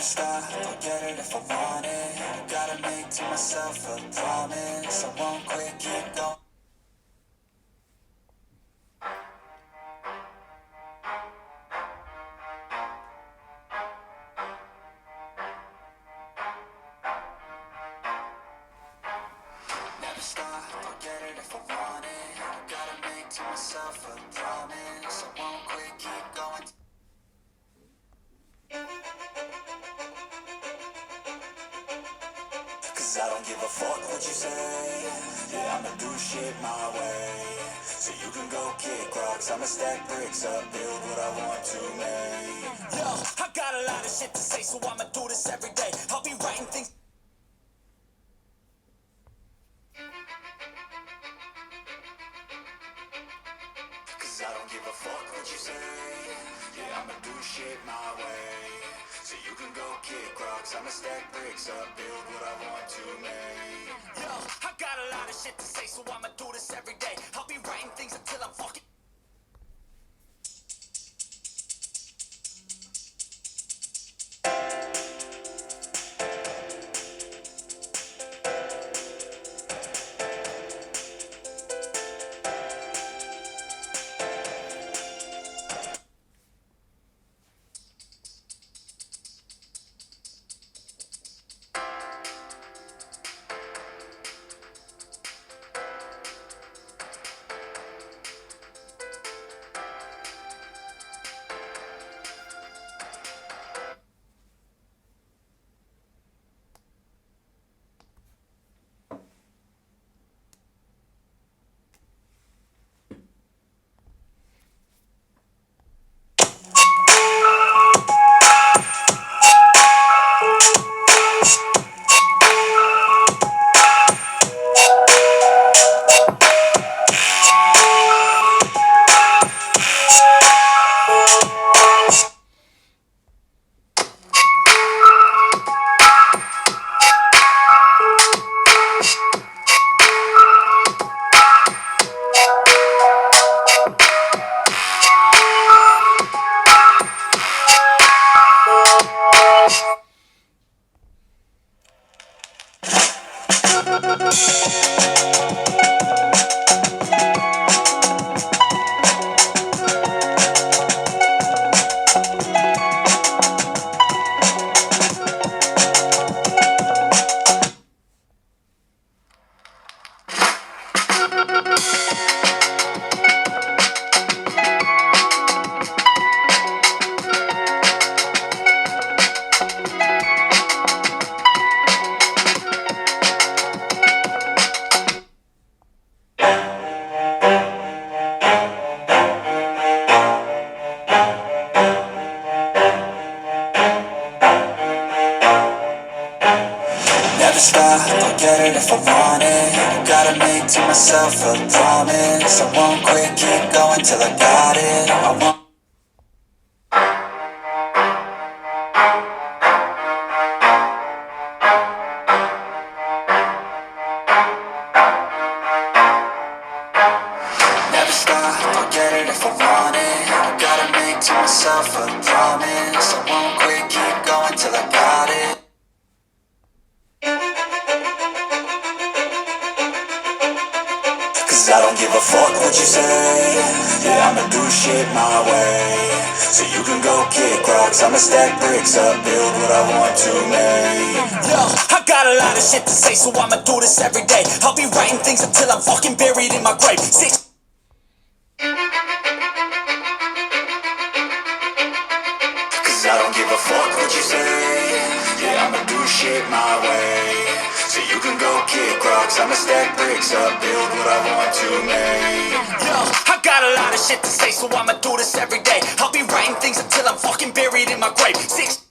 stop, I'll get it if I want it. Gotta make to myself a promise, I won't quit, keep going. Never stop, I'll get it if I want it. Gotta make to myself a promise, I won't quit, keep going. Cause I don't give a fuck what you say. Yeah, I'ma do shit my way. So you can go kick rocks, I'ma stack bricks up, build what I want to make. Yo, I got a lot of shit to say, so I'ma do this every day. I'll be writing things. Cause I don't give a fuck what you say. Yeah, I'ma do shit my way. So you can go kick rocks, I'ma stack bricks up, build what I want to make. Yo, I got a lot of shit to say, so I'ma do this every day. I'll be writing things until I'm fucking. Never stop, I'll get it if I want it. Gotta make to myself a promise, I won't quit, keep going till I got it. I won't. Never stop, I'll get it if I want it. Gotta make to myself a promise, I won't quit, keep going till I got it. Cause I don't give a fuck what you say. Yeah, I'ma do shit my way. So you can go kick rocks, I'ma stack bricks up, build what I want to make. Yo, I got a lot of shit to say, so I'ma do this every day. I'll be writing things until I'm fucking buried in my grave. Cause I don't give a fuck what you say. Yeah, I'ma do shit my way. So you can go kick rocks, I'ma stack bricks up, build what I want to make. Yo, I got a lot of shit to say, so I'ma do this every day. I'll be writing things until I'm fucking buried in my grave. Six